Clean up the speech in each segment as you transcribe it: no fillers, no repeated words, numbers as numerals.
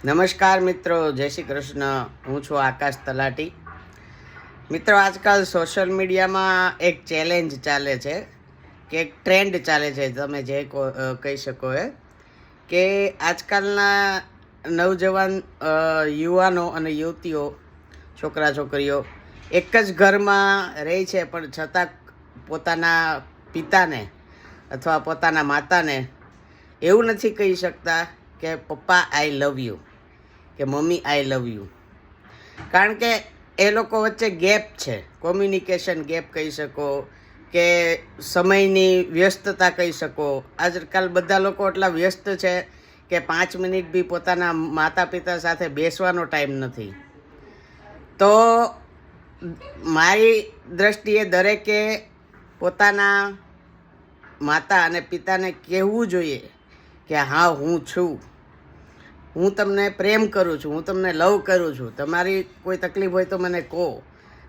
નમસ્કાર મિત્રો, જય શ્રી કૃષ્ણ. હું છું આકાશ તલાટી. મિત્રો, આજકાલ સોશિયલ મીડિયામાં એક ચેલેન્જ ચાલે છે કે એક ટ્રેન્ડ ચાલે છે, તમે જે કહી શકો એ કે આજકાલના નવજવાન યુવાનો અને યુવતીઓ, છોકરા છોકરીઓ એક જ ઘરમાં રહે છે, પણ છતાં પોતાના પિતાને અથવા પોતાના માતાને એવું નથી કહી શકતા કે પપ્પા આઈ લવ યુ કે મમ્મી આઈ લવ યુ. કારણ કે એ લોકો વચ્ચે ગેપ છે, કોમ્યુનિકેશન ગેપ કહી શકો કે સમયની વ્યસ્તતા કહી શકો. આજકાલ બધા લોકો એટલા વ્યસ્ત છે કે 5 મિનિટ બી પોતાના માતા પિતા સાથે બેસવાનો ટાઈમ નથી. તો મારી દ્રષ્ટિએ દરેકે પોતાના માતા અને પિતાને કહેવું જોઈએ કે હા, હું છું, હું તમને પ્રેમ કરું છું, હું તમને લવ કરું છું, તમારી કોઈ તકલીફ હોય તો મને કહો.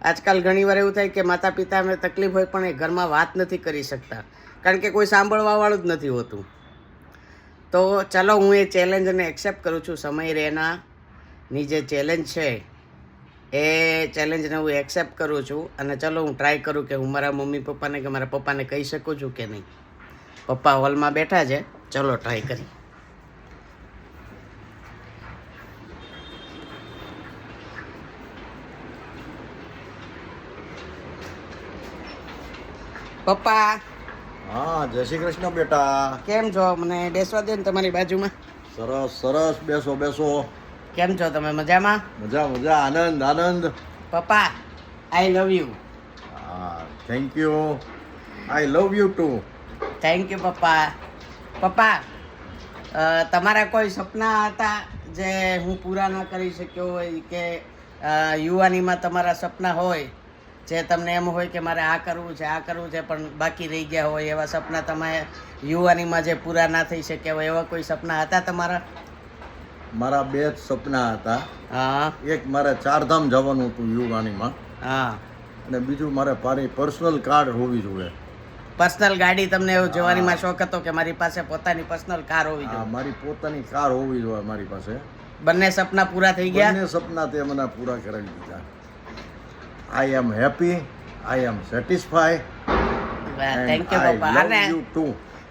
આજકાલ ઘણીવાર એવું થાય કે માતા પિતાને તકલીફ હોય પણ એ ઘરમાં વાત નથી કરી શકતા, કારણ કે કોઈ સાંભળવાવાળું જ નથી હોતું. તો ચલો, હું એ ચેલેન્જને એક્સેપ્ટ કરું છું. સમય રહેનાની જે ચેલેન્જ છે એ ચેલેન્જને હું એક્સેપ્ટ કરું છું. અને ચલો, હું ટ્રાય કરું કે હું મારા મમ્મી પપ્પાને કે મારા પપ્પાને કહી શકું છું કે નહીં. પપ્પા હોલમાં બેઠા છે, ચલો ટ્રાય કરી. પપ્પા. હા, જય શ્રી કૃષ્ણ બેટા. કેમ છો? મને બેસવા દે ને તમારી બાજુમાં. સરસ સરસ, બેસો બેસો. કેમ છો તમે? મજામાં? મજા મજા, આનંદ આનંદ. પપ્પા આઈ લવ યુ. હા, thank you. I love you too. Thank you પપ્પા. પપ્પા, તમારા કોઈ સપના હતા જે હું પૂરા ન કરી શક્યો હોય, કે યુવાનીમાં તમારા સપના હોય જે તમને એમ હોય કે મારે આ કરવું છે, આ કરવું છે, પણ બાકી રહી ગયા હોય, એવા સપના તમે યુવાનીમાં જે પૂરા ના થઈ શક્યા હોય, એવા કોઈ સપના હતા તમારા? મારા બે જ સપના હતા. હા. એક, મારે ચારધામ જવાનું હતું યુવાનીમાં. હા. અને બીજું, મારે મારી પર્સનલ કાર હોવી જોઈએ. પર્સનલ ગાડી તમને એવું જવાનીમાં શોખ હતો કે મારી પાસે પોતાની પર્સનલ કાર હોવી હા, જોઈએ? મારી પોતાની કાર હોવી જોઈએ મારી પાસે. બંને સપના પૂરા થઈ ગયા? બંને સપના તે મને પૂરા કરી દીધા. I am happy, I am satisfied. Thank you પપ્પા. અને યુ ટુ.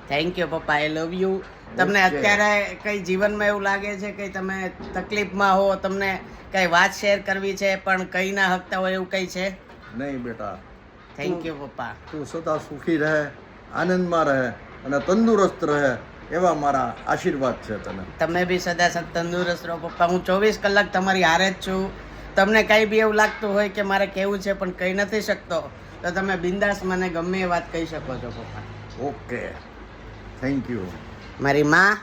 થેન્ક યુ પપ્પા, આઈ લવ યુ. તમને અત્યારે કઈ જીવનમાં એવું લાગે છે કે તમે તકલીફમાં હો, તમને કઈ વાત શેર કરવી છે પણ કઈ ના હકતા હોય, એવું કઈ છે? નહીં બેટા. થેન્ક યુ પપ્પા. તું સદા સુખી રહે, આનંદમાં રહે અને તંદુરસ્ત રહે, એવા મારા આશીર્વાદ છે તને. તમે બી સદા તંદુરસ્ત રહો પપ્પા. હું 24 કલાક તમારી હારે જ છું. તમને કંઈ બી એવું લાગતું હોય કે મારે કહેવું છે પણ કહી નથી શકતો, તો તમે બિંદાસ મને ગમે એ વાત કહી શકો છો પપ્પા. Okay, thank you. મારી માં,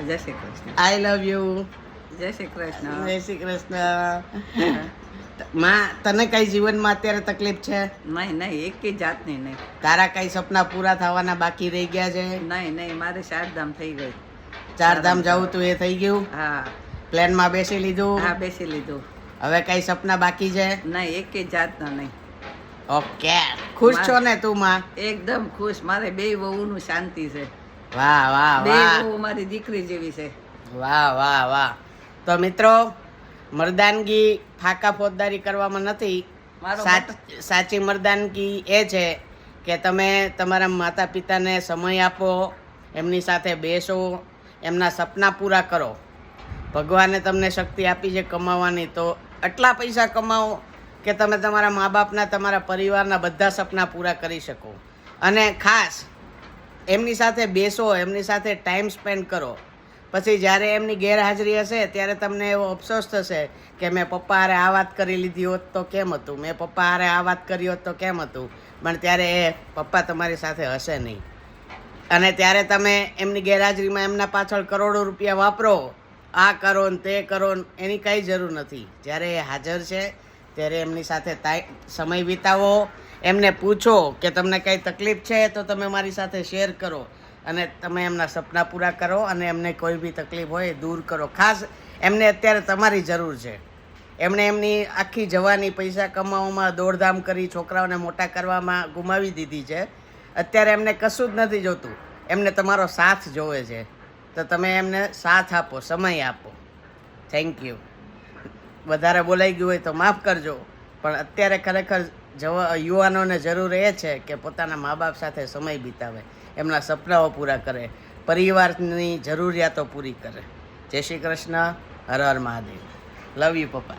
જય શ્રી કૃષ્ણ. આઈ લવ યુ. જય શ્રી કૃષ્ણ. જય શ્રી કૃષ્ણ. માં, તને કઈ જીવનમાં અત્યારે તકલીફ છે? નહીં નહીં, એકી જાતની નહીં. તારા કઈ સપના પૂરા થવાના બાકી રહી ગયા છે? નહીં નહીં, મારે ચારધામ થઈ ગઈ. ચારધામ જવું તું, એ થઈ ગયું? હા પ્લેનમાં બેસી લીધું? હા, બેસી લીધું. હવે કઈ સપના બાકી છે? નહીં, એકી જાતના નહીં. ઓકે. ખુશ છો ને તું માં? એકદમ ખુશ. મારે બે વહુનું શાંતિ છે. વાહ વાહ બે વાહ. વહુ મારી દીકરી જેવી છે. વાહ વાહ વાહ. તો મિત્રો, મર્દાનગી ફાકા ફોજદારી કરવામાં નથી. મારો સાચી મર્દાનગી એ છે કે તમે તમારા માતા પિતાને સમય આપો, એમની સાથે બેસો, એમના સપના પૂરા કરો. ભગવાને તમને શક્તિ આપી છે કમાવાની, તો આટલા પૈસા કમાવો કે તમે તમારા મા બાપના, તમારા પરિવારના બધા સપના પૂરા કરી શકો. અને ખાસ એમની સાથે બેસો, એમની સાથે ટાઈમ સ્પેન્ડ કરો. પછી જ્યારે એમની ગેરહાજરી હશે ત્યારે તમને એવો અફસોસ થશે કે મેં પપ્પા હારે આ વાત કરી લીધી હોત તો કેમ હતું, મેં પપ્પા હારે આ વાત કરી હોત તો કેમ હતું. પણ ત્યારે એ પપ્પા તમારી સાથે હશે નહીં. અને ત્યારે તમે એમની ગેરહાજરીમાં એમના પાછળ કરોડો રૂપિયા વાપરો, આ કરો ને તે કરો ને, એની કંઈ જરૂર નથી. જ્યારે એ હાજર છે ત્યારે એમની સાથે સમય વિતાવો. એમને પૂછો કે તમને કંઈ તકલીફ છે તો તમે મારી સાથે શેર કરો, અને તમે એમના સપના પૂરા કરો, અને એમને કોઈ બી તકલીફ હોય એ દૂર કરો. ખાસ એમને અત્યારે તમારી જરૂર છે. એમણે એમની આખી જવાની પૈસા કમાવામાં દોડધામ કરી, છોકરાઓને મોટા કરવામાં ગુમાવી દીધી છે. અત્યારે એમને કશું જ નથી જોતું, એમને તમારો સાથ જોવે છે. તો તમે એમને સાથ આપો, સમય આપો. Thank you. વધારે બોલાઈ ગયું હોય તો માફ કરજો, પણ અત્યારે ખરેખર યુવાનોને જરૂર એ છે કે પોતાના મા બાપ સાથે સમય વિતાવે, એમના સપનાઓ પૂરા કરે, પરિવારની જરૂરિયાતો પૂરી કરે. જય શ્રી કૃષ્ણ. હર હર મહાદેવ. લવ યુ પપ્પા.